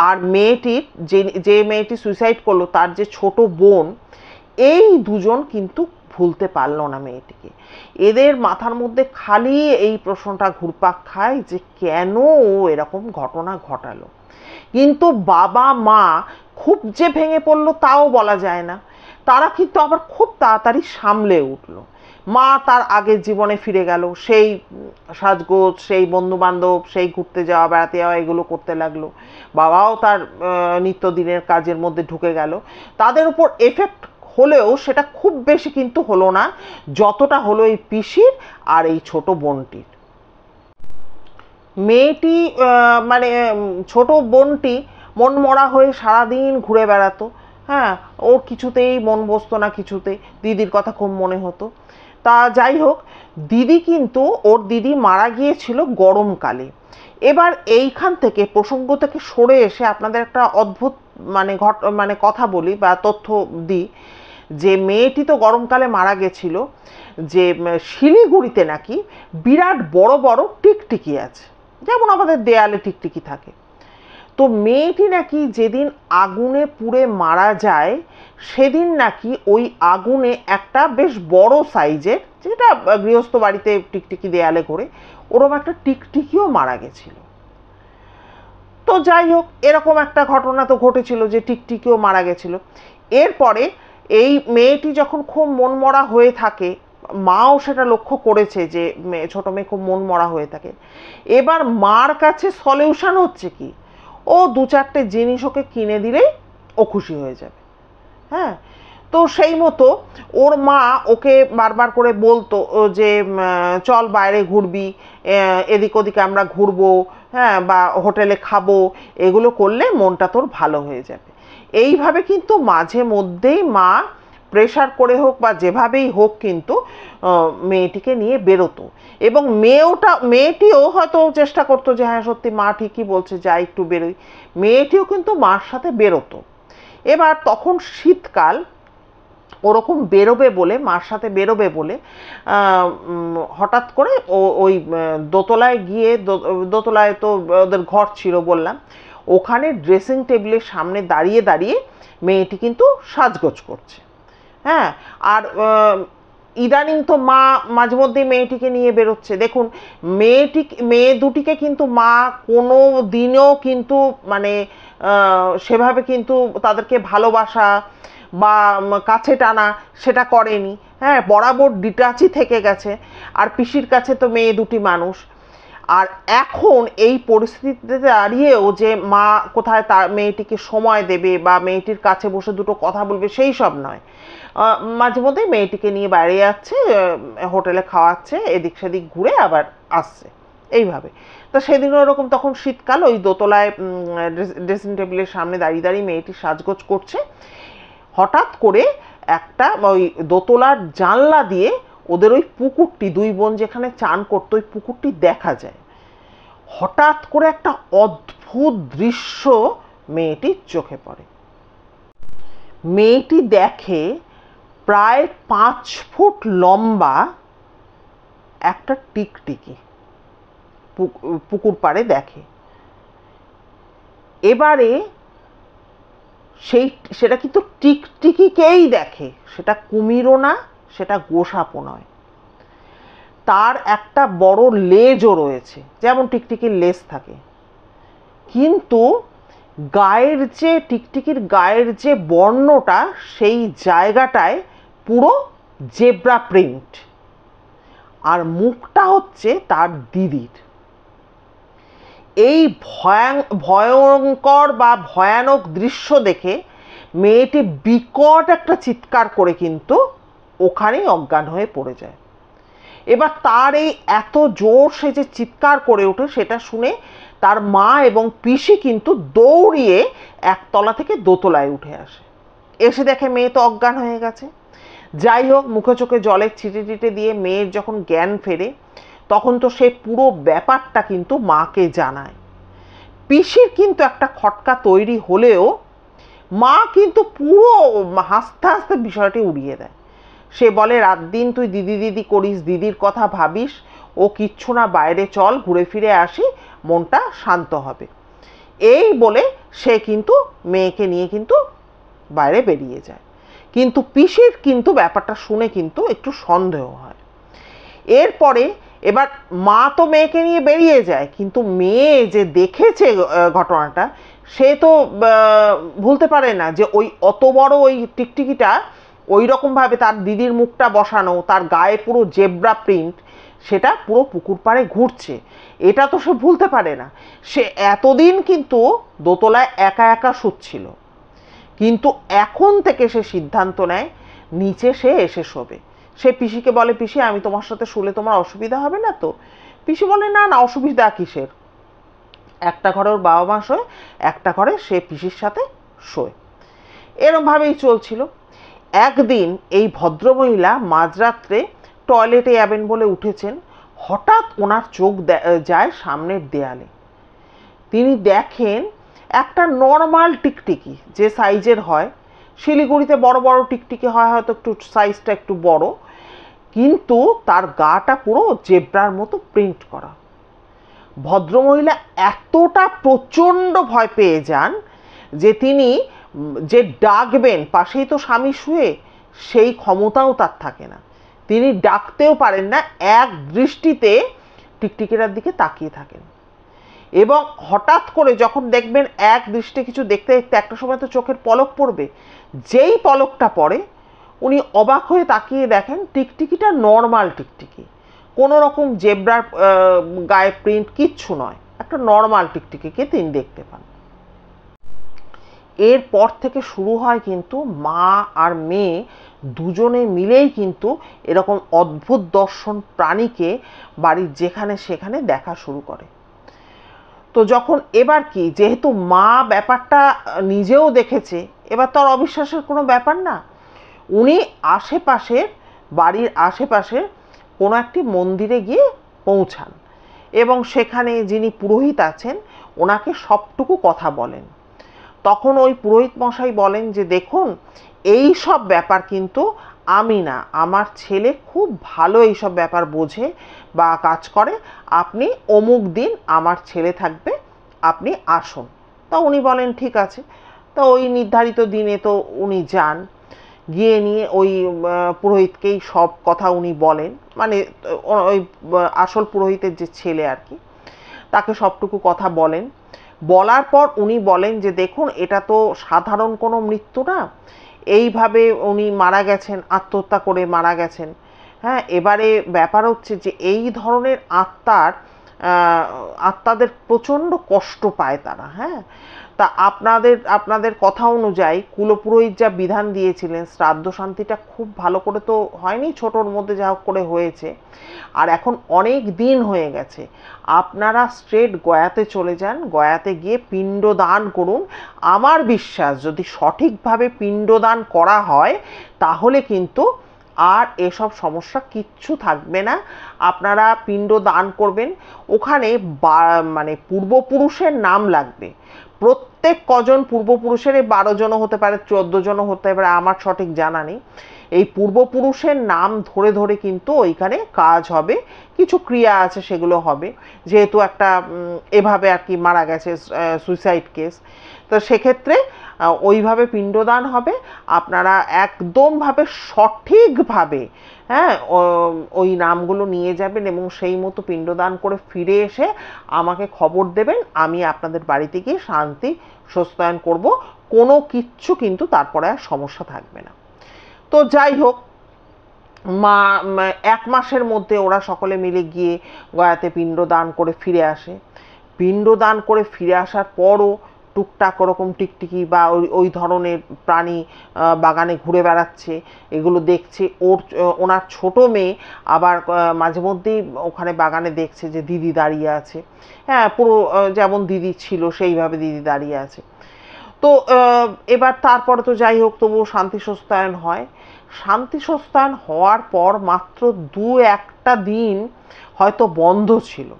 আর মেয়েটির যে মেয়েটি সুইসাইড করলো তার যে ছোট বোন, এই দুজন কিন্তু ভুলতে পারলো না মেয়েটিকে। এদের মাথার মধ্যে খালি এই প্রশ্নটা ঘুরপাক খায় যে কেন ও এরকম ঘটনা ঘটালো। কিন্তু বাবা মা খুব যে ভেঙে পড়লো তাও বলা যায় না, তারা কিন্তু আবার খুব তাড়াতাড়ি সামলে উঠলো। মা তার আগের জীবনে ফিরে গেল, সেই সাজগোজ, সেই বন্ধুবান্ধব, সেই ঘুরতে যাওয়া বেড়াতে যাওয়া এগুলো করতে লাগলো। বাবাও তার নিত্যদিনের কাজের মধ্যে ঢুকে গেল। তাদের উপর এফেক্ট হলেও সেটা খুব বেশি কিন্তু হলো না যতটা হলো এই পিসির আর এই ছোট বোনটির। মেয়েটি মানে ছোট বোনটি মন মরা হয়ে সারাদিন ঘুরে বেড়াতো। হ্যাঁ, ওর কিছুতেই মন বসতো না, কিছুতে দিদির কথা খুব মনে হতো। তা যাই হোক, ওর দিদি মারা গিয়েছিল গরমকালে। এবার এইখান থেকে প্রসঙ্গ থেকে সরে এসে আপনাদের একটা অদ্ভুত মানে কথা বলি বা তথ্য দিই যে মেয়েটি তো গরমকালে মারা গেছিল, যে শিলিগুড়িতে নাকি বিরাট বড় বড় টিকটিকি আছে, যেমন আমাদের দেয়ালে টিকটিকি থাকে। তো মেয়েটি নাকি যেদিন আগুনে পুড়ে মারা যায় সেদিন নাকি ওই আগুনে একটা বেশ বড় সাইজের, যেটা গৃহস্থ বাড়িতে টিকটিকি দেয়ালে ঘোরে, ওরকম একটা টিকটিকিও মারা গেছিল। তো যাই হোক, এরকম একটা ঘটনা তো ঘটেছিল যে টিকটিকিও মারা গেছিল। এরপরে এই মেয়েটি যখন খুব মনমরা হয়ে থাকে, মাও সেটা লক্ষ্য করেছে যে ছোট মেয়ে খুব মনমরা হয়ে থাকে। এবার মার কাছে সলিউশন হচ্ছে কি, ও দু চারটে জিনিস ওকে কিনে দিলেই ও খুশি হয়ে যাবে। হ্যাঁ, তো সেই মতো ওর মা ওকে বারবার করে বলতো যে চল বাইরে ঘুরবি, এদিক ওদিকে আমরা ঘুরবো, হ্যাঁ, বা হোটেলে খাবো, এগুলো করলে মনটা তোর ভালো হয়ে যাবে। এইভাবে কিন্তু মাঝে মধ্যেই মা প্রেশার করে হোক বা যেভাবেই হোক কিন্তু মেয়েটিকে নিয়ে বেরোতো। এবং মেয়েটিও হয়তো চেষ্টা করতো যে হ্যাঁ সত্যি মা ঠিকই বলছে, যাই একটু বেরোই। মেয়েটিও কিন্তু মার সাথে বেরোতো। এবার তখন শীতকাল, ওরকম বেরোবে বলে, মার সাথে বেরোবে বলে হঠাৎ করে ওই দোতলায় গিয়ে, দোতলায় তো ওদের ঘর ছিল বললাম, ওখানে ড্রেসিং টেবিলের সামনে দাঁড়িয়ে দাঁড়িয়ে মেয়েটি কিন্তু সাজগোজ করছে। হ্যাঁ, আর ইদানিং তো মা মাঝে মধ্যে মেয়েটিকে নিয়ে বেরোচ্ছে। দেখুন, মেয়ে দুটিকে কিন্তু মা কোনো দিনও কিন্তু মানে সেভাবে কিন্তু তাদেরকে ভালোবাসা বা কাছে টানা সেটা করেনি। হ্যাঁ, বরাবর ডিটাচই থেকে গেছে। আর পিসির কাছে তো মেয়ে দুটি মানুষ। আর এখন এই পরিস্থিতিতে দাঁড়িয়েও যে মা কোথায় তার মেয়েটিকে সময় দেবে বা মেয়েটির কাছে বসে দুটো কথা বলবে সেই সব নয়। মাঝে মধ্যে মেয়েটিকে নিয়ে বাইরে যাচ্ছে, হোটেলে খাওয়াচ্ছে, এদিক সেদিক ঘুরে আবার আসছে, এইভাবে। তো সেদিন ওরকম, তখন শীতকাল, ওই দোতলায় ড্রেসিং টেবিলের সামনে দাঁড়িয়ে দাঁড়িয়ে মেয়েটি সাজগোজ করছে। হঠাৎ করে একটা ওই দোতলার জানলা দিয়ে ওদের ওই পুকুরটি, দুই বোন যেখানে চান করতো, ওই পুকুরটি দেখা যায়। হঠাৎ করে একটা অদ্ভুত দৃশ্য মেয়েটির চোখে পড়ে। মেয়েটি দেখে প্রায় 5 ফুট লম্বা একটা টিকটিকি পুকুর পাড়ে দেখে। এবারে সেটা কিন্তু টিকটিকিকেই দেখে, সেটা কুমিরও না, সেটা গোসাপও নয়। তার একটা বড় লেজও রয়েছে, যেমন টিকটিকির লেজ থাকে, কিন্তু গায়ের যে টিকটিকির গায়ের যে বর্ণটা সেই জায়গাটায় পুরো জেব্রা প্রিন্ট, আর মুখটা হচ্ছে তার দিদির। এই ভয়ঙ্কর বা ভয়ানক দৃশ্য দেখে মেয়েটি বিকট একটা চিৎকার করে কিন্তু ওখানেই অজ্ঞান হয়ে পড়ে যায়। এবার তার এই এত জোর সে যে চিৎকার করে ওঠে সেটা শুনে তার মা এবং পিসি কিন্তু দৌড়িয়ে একতলা থেকে দোতলায় উঠে আসে। এসে দেখে মেয়ে তো অজ্ঞান হয়ে গেছে। যাই হোক, মুখে চোখে জলের ছিটে টিটে দিয়ে মেয়ের যখন জ্ঞান ফেরে তখন তো সে পুরো ব্যাপারটা কিন্তু মাকে জানায়। পিসির কিন্তু একটা খটকা তৈরি হলেও মা কিন্তু পুরো হাসতে হাসতে বিষয়টি উড়িয়ে দেয়। সে বলে, রাত দিন তুই দিদি দিদি করিস, দিদির কথা ভাবিস, ও কিচ্ছু না, বাইরে চল, ঘুরে ফিরে আসি, মনটা শান্ত হবে। এই বলে সে কিন্তু মেয়েকে নিয়ে কিন্তু বাইরে বেরিয়ে যায়। কিন্তু পিসির কিন্তু ব্যাপারটা শুনে কিন্তু একটু সন্দেহ হয়। এরপরে এবার মা তো মেয়েকে নিয়ে বেরিয়ে যায়, কিন্তু মেয়ে যে দেখেছে ঘটনাটা সে তো ভুলতে পারে না যে ওই অত বড় ওই টিকটিকিটা ওই রকমভাবে তার দিদির মুখটা বসানো, তার গায়ে পুরো জেব্রা প্রিন্ট, সেটা পুরো পুকুর পাড়ে ঘুরছে। এটা তো সে ভুলতে পারে না। সে এতদিন কিন্তু দোতলায় একা একা শুচ্ছিল, কিন্তু এখন থেকে সে সিদ্ধান্ত নেয় নিচে সে এসে শোবে। সে পিসিকে বলে, পিসি আমি তোমার সাথে শুলে তোমার অসুবিধা হবে না তো? পিসি বলে, না না, অসুবিধা কিসের, একটা ঘরে ওর বাবা মা শোয়, একটা ঘরে সে পিসির সাথে শোয়। এরমভাবেই চলছিল। একদিন এই ভদ্রমহিলা মাঝরাত্রে টয়লেটে যাবেন বলে উঠেছেন। হঠাৎ ওনার চোখ যায় সামনের দেয়ালে। তিনি দেখেন একটা নর্মাল টিকটিকি, যে সাইজের হয়, শিলিগুড়িতে বড় বড় টিকটিকি হয়, হয়তো একটু সাইজটা একটু বড়, কিন্তু তার গাটা পুরো জেব্রার মতো প্রিন্ট করা। ভদ্রমহিলা এতটা প্রচণ্ড ভয় পেয়ে যান যে তিনি যে ডাকবেন, পাশেই তো স্বামী শুয়ে, সেই ক্ষমতাও তার থাকে না। তিনি ডাকতেও পারেন না, এক দৃষ্টিতে টিকটিকিটার দিকে তাকিয়ে থাকেন। এবং হঠাৎ করে যখন দেখবেন এক দৃষ্টি কিছু দেখতে দেখতে একটা সময় তো চোখের পলক পড়বে, যেই পলকটা পড়ে উনি অবাক হয়ে তাকিয়ে দেখেন টিকটিকিটা নর্মাল টিকটিকি, কোনো রকম জেব্রার গায়ে প্রিন্ট কিচ্ছু নয়, একটা নর্মাল টিকটিকিকে তিনি দেখতে পান। এরপর থেকে শুরু হয় কিন্তু মা আর মেয়ে দুজনে মিলেই কিন্তু এরকম অদ্ভুত দর্শন প্রাণীকে বাড়ির যেখানে সেখানে দেখা শুরু করে। তো যখন এবার কি, যেহেতু মা ব্যাপারটা নিজেও দেখেছে, এবার তো আর অবিশ্বাসের কোনো ব্যাপার না। উনি আশেপাশের বাড়ির আশেপাশের কোনো একটি মন্দিরে গিয়ে পৌঁছান এবং সেখানে যিনি পুরোহিত আছেন ওনাকে সবটুকু কথা বলেন। তখন ওই পুরোহিত মশাই বলেন যে, দেখুন এই সব ব্যাপার কিন্তু আমি না, আমার ছেলে খুব ভালো এইসব ব্যাপার বোঝে বা কাজ করে, আপনি অমুক দিন আমার ছেলে থাকবে, আপনি আসুন। তা উনি বলেন ঠিক আছে। তো ওই নির্ধারিত দিনে তো উনি যান, গিয়ে নিয়ে ওই পুরোহিতকেই সব কথা উনি বলেন, মানে ওই আসল পুরোহিতের যে ছেলে আর কি, তাকে সবটুকু কথা বলেন। বলার পর উনি বলেন যে, দেখুন এটা তো সাধারণ কোনো মৃত্যু না, এইভাবে উনি মারা গেছেন, আত্মহত্যা করে মারা গেছেন। হ্যাঁ, এবারে ব্যাপার হচ্ছে যে এই ধরনের আত্মাদের প্রচণ্ড কষ্ট পায় তারা। হ্যাঁ, তা আপনাদের কথা অনুযায়ী কুলপুরোহিত যা বিধান দিয়েছিলেন, শ্রাদ্ধ শান্তিটা খুব ভালো করে তো হয়নি, ছোটোর মধ্যে যা হোক করে হয়েছে, আর এখন অনেক দিন হয়ে গেছে, আপনারা স্ট্রেট গয়াতে চলে যান, গয়াতে গিয়ে পিণ্ডদান করুন। আমার বিশ্বাস যদি সঠিকভাবে পিণ্ডদান করা হয় তাহলে কিন্তু আর এসব সমস্যা কিচ্ছু থাকবে না। আপনারা পিণ্ড দান করবেন, ওখানে মানে পূর্বপুরুষের নাম লাগবে। প্রত্যেক কজন পূর্বপুরুষের 12 জনও হতে পারে, 14 জনও হতে পারে, আমার সঠিক জানা নেই। এই পূর্বপুরুষের নাম ধরে ধরে কিন্তু ওইখানে কাজ হবে, কিছু ক্রিয়া আছে সেগুলো হবে, যেহেতু একটা এভাবে আর কি মারা গেছে, সুইসাইড কেস। তো সেক্ষেত্রে ওইভাবে পিণ্ডদান হবে। আপনারা একদমভাবে সঠিকভাবে, হ্যাঁ, ওই নামগুলো নিয়ে যাবেন এবং সেই মতো পিণ্ডদান করে ফিরে এসে আমাকে খবর দেবেন। আমি আপনাদের বাড়িতে গিয়ে শান্তি সস্তায়ন করব, কোনো কিচ্ছু কিন্তু তারপরে আর সমস্যা থাকবে না। তো যাই হোক, 1 মাসের মধ্যে ওরা সকলে মিলে গিয়ে গয়াতে পিণ্ডদান করে ফিরে আসে। পিণ্ডদান করে ফিরে আসার পরও টুকটাক ওরকম টিকটিকি বা ওই ধরনের প্রাণী বাগানে ঘুরে বেড়াচ্ছে, এগুলো দেখছে। ওনার ছোট মেয়ে আবার মাঝে মধ্যেই ওখানে বাগানে দেখছে যে দিদি দাঁড়িয়ে আছে, হ্যাঁ, পুরো যেমন দিদি ছিল সেইভাবে দিদি দাঁড়িয়ে আছে। তো এবার তারপরে তো যাই হোক, তবুও শান্তি সস্তায়ন হয়। শান্তি সস্তায়ন হওয়ার পর মাত্র 2-1টা দিন হয়তো বন্ধ ছিল,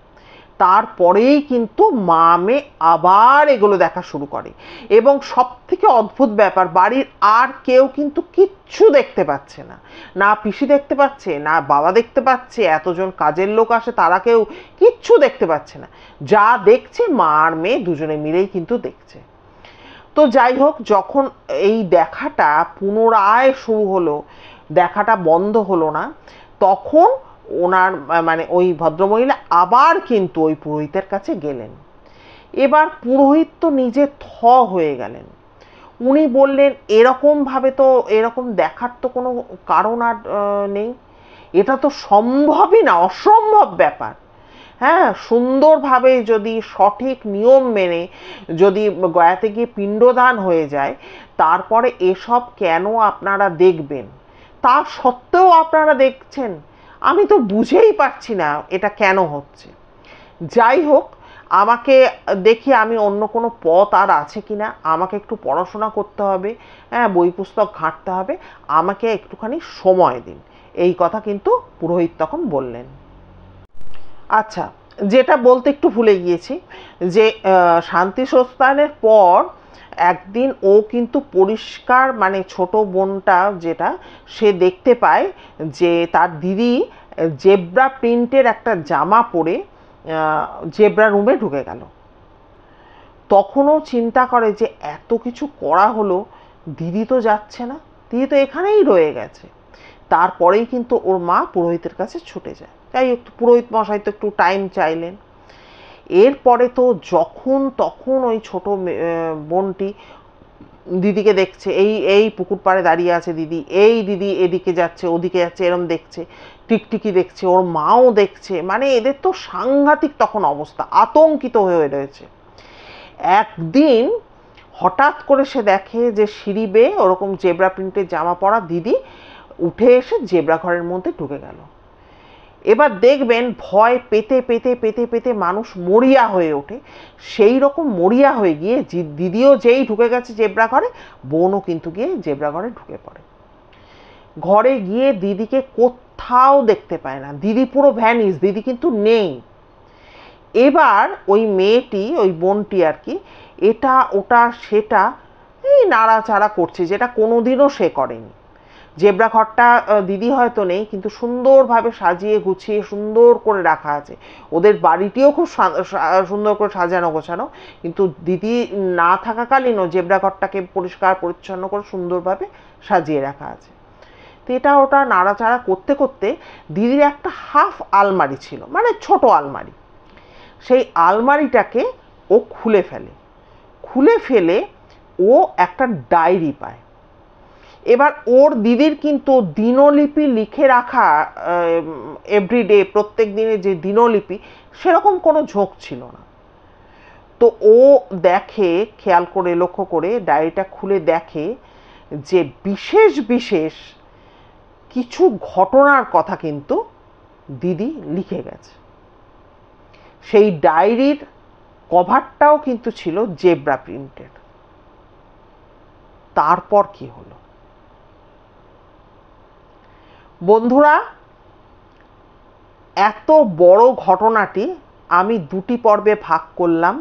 তারপরেই কিন্তু মা মেয়ে আবার এগুলো দেখা শুরু করে। এবং সব থেকে অদ্ভুত ব্যাপার, বাড়ির আর কেউ কিন্তু কিচ্ছু দেখতে পাচ্ছে না, না পিসি দেখতে পাচ্ছে, না বাবা দেখতে পাচ্ছে, এতজন কাজের লোক আসে তারা কেউ কিচ্ছু দেখতে পাচ্ছে না। যা দেখছে মা আর মেয়ে দুজনে মিলেই কিন্তু দেখছে। তো যাই হোক, যখন এই দেখাটা পুনরায় শুরু হলো, দেখাটা বন্ধ হলো না, তখন ওনার মানে ওই ভদ্রমহিলা আবার কিন্তু ওই পুরোহিতের কাছে গেলেন। এবার পুরোহিত তো নিজে হয়ে গেলেন। উনি বললেন, এরকমভাবে তো এরকম দেখার তো কোনো কারণ আর নেই, এটা তো সম্ভবই না, অসম্ভব ব্যাপার। হ্যাঁ, সুন্দরভাবে যদি সঠিক নিয়ম মেনে যদি গয়াতে গিয়ে পিণ্ডদান হয়ে যায়, তারপরে এসব কেন আপনারা দেখবেন? তা সত্ত্বেও আপনারা দেখছেন, আমি তো বুঝেই পারছি না এটা কেন হচ্ছে। যাই হোক, আমাকে দেখি আমি অন্য কোনো পথ আর আছে কিনা, আমাকে একটু পড়াশোনা করতে হবে, হ্যাঁ, বই পুস্তক ঘাঁটতে হবে, আমাকে একটুখানি সময় দিন, এই কথা কিন্তু পুরোহিত তখন বললেন। আচ্ছা, যেটা বলতে একটু ভুলে গিয়েছি, যে শান্তি সস্তায়নের পর একদিন ও কিন্তু পরিষ্কার, মানে ছোট বোনটা যেটা, সে দেখতে পায় যে তার দিদি জেব্রা প্রিন্টের একটা জামা পরে জেব্রা রুমে ঢুকে গেল। তখনও চিন্তা করে যে এত কিছু করা হলো, দিদি তো যাচ্ছে না, দিদি তো এখানেই রয়ে গেছে। তারপরেই কিন্তু ওর মা পুরোহিতের কাছে ছুটে যায়। তাই একটু পুরোহিত মশাই তো একটু টাইম চাইলেন। এরপরে তো যখন তখন ওই ছোট বোনটি দিদিকে দেখছে, এই এই পুকুর পাড়ে দাঁড়িয়ে আছে দিদি, এই দিদি এদিকে যাচ্ছে ওদিকে যাচ্ছে, এরম দেখছে, টিকটিকি দেখছে, ওর মাও দেখছে, মানে এদের তো সাংঘাতিক তখন অবস্থা, আতঙ্কিত হয়ে রয়েছে। একদিন হঠাৎ করে সে দেখে যে সিঁড়ি বেয়ে ওরকম জেব্রা প্রিন্টের জামা পরা দিদি উঠে এসে জেব্রা ঘরের মধ্যে ঢুকে গেল। এবার দেখবেন ভয় পেতে পেতে পেতে পেতে মানুষ মরিয়া হয়ে ওঠে। সেই রকম মরিয়া হয়ে গিয়ে দিদিও যেই ঢুকে গেছে জেব্রা ঘরে, বোনও কিন্তু গিয়ে জেব্রা ঘরে ঢুকে পড়ে। ঘরে গিয়ে দিদিকে কোথাও দেখতে পায় না, দিদি পুরো ভ্যানিস, দিদি কিন্তু নেই। এবার ওই মেয়েটি, ওই বোনটি আর কি, এটা ওটা সেটা এই নাড়াচাড়া করছে, যেটা কোনোদিনও সে করেনি। জেব্রা ঘরটা দিদি হয়তো নেই, কিন্তু সুন্দরভাবে সাজিয়ে গুছিয়ে সুন্দর করে রাখা আছে। ওদের বাড়িটিও খুব সুন্দর করে সাজানো গোছানো, কিন্তু দিদি না থাকাকালীনও জেব্রা ঘরটাকে পরিষ্কার পরিচ্ছন্ন করে সুন্দরভাবে সাজিয়ে রাখা আছে। তো এটা ওটা নাড়াচাড়া করতে করতে দিদির একটা হাফ আলমারি ছিল, মানে ছোট আলমারি, সেই আলমারিটাকে ও খুলে ফেলে। খুলে ফেলে ও একটা ডায়েরি পায়। এবার ওর দিদির কিন্তু দিনলিপি লিখে রাখা, এভরিডে প্রত্যেক দিনে যে দিনলিপি, সেরকম কোনো ঝোঁক ছিল না। তো ও দেখে, খেয়াল করে লক্ষ্য করে ডায়েরিটা খুলে দেখে যে বিশেষ বিশেষ কিছু ঘটনার কথা কিন্তু দিদি লিখে গেছে। সেই ডায়েরির কভারটাও কিন্তু ছিল জেব্রা প্রিন্টের। তারপর কি হলো? বন্ধুরা, এত বড় ঘটনাটি আমি দুটি পর্বে ভাগ করলাম।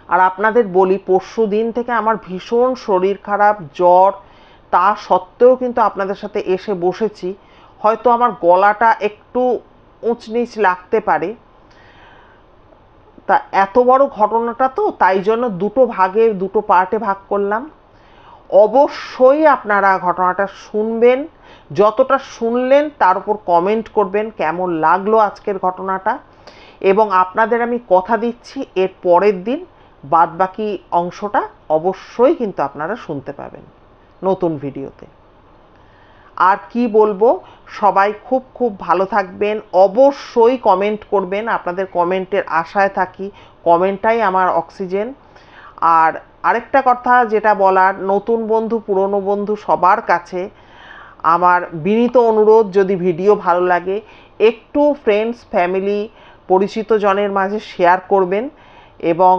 আর আপনাদের বলি, পরশু দিন থেকে আমার ভীষণ শরীর খারাপ, জ্বর, তা সত্ত্বেও কিন্তু আপনাদের সাথে এসে বসেছি। হয়তো আমার গলাটা একটু উঁচনিচ লাগতে পারে, তা এত বড় ঘটনাটা তো তাই জন্য দুটো পার্টে ভাগ করলাম। অবশ্যই আপনারা ঘটনাটা শুনবেন, যতটা শুনলেন তার উপর কমেন্ট করবেন কেমন লাগলো আজকের ঘটনাটা। এবং আপনাদের আমি কথা দিচ্ছি, এর পরের দিন বাদবাকি অংশটা অবশ্যই কিন্তু আপনারা শুনতে পাবেন নতুন ভিডিওতে। আর কি বলবো, সবাই খুব খুব ভালো থাকবেন, অবশ্যই কমেন্ট করবেন, আপনাদের কমেন্টের আশায় থাকি, কমেন্টটাই আমার অক্সিজেন। আর আরেকটা কথা যেটা বলার, নতুন বন্ধু পুরনো বন্ধু সবার কাছে আমার বিনীত অনুরোধ, যদি ভিডিও ভালো লাগে একটু ফ্রেন্ডস, ফ্যামিলি, পরিচিত জনের মাঝে শেয়ার করবেন। এবং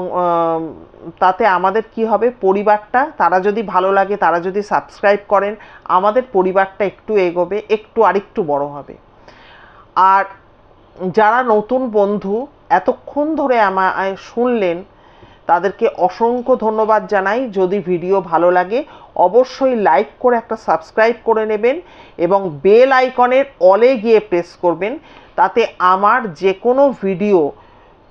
তাতে আমাদের কি হবে, পরিবারটা, তারা যদি ভালো লাগে, তারা যদি সাবস্ক্রাইব করেন, আমাদের পরিবারটা একটু এগোবে, আরেকটু বড় হবে। আর যারা নতুন বন্ধু এতক্ষণ ধরে আমায় শুনলেন, তাদেরকে অসংখ্য ধন্যবাদ জানাই। যদি ভিডিও ভালো লাগে অবশ্যই লাইক করে একটা সাবস্ক্রাইব করে নেবেন এবং বেল আইকনের অলে গিয়ে প্রেস করবেন, তাতে আমার যে কোনো ভিডিও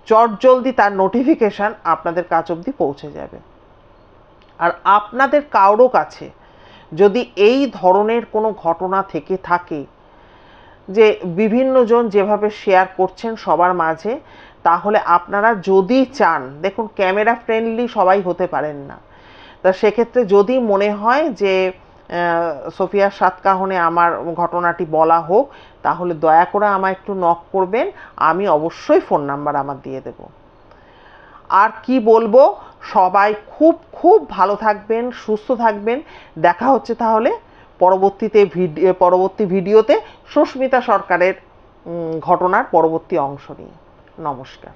চটজলদি তার নোটিফিকেশান আপনাদের কাছ অবধি পৌঁছে যাবে। আর আপনাদের কারো কাছে যদি এই ধরনের কোনো ঘটনা থেকে থাকে, যে বিভিন্নজন যেভাবে শেয়ার করছেন সবার মাঝে, তাহলে আপনারা যদি চান, দেখুন ক্যামেরা ফ্রেন্ডলি সবাই হতে পারেন না, তা সেক্ষেত্রে যদি মনে হয় যে সোফিয়ার সাতকাহনে আমার ঘটনাটি বলা হোক, তাহলে দয়া করে আমায় একটু নক করবেন, আমি অবশ্যই ফোন নাম্বার আমার দিয়ে দেব। আর কি বলবো, সবাই খুব খুব ভালো থাকবেন, সুস্থ থাকবেন। দেখা হচ্ছে তাহলে পরবর্তী ভিডিওতে সুস্মিতা সরকারের ঘটনার পরবর্তী অংশ নিয়ে। নমস্কার।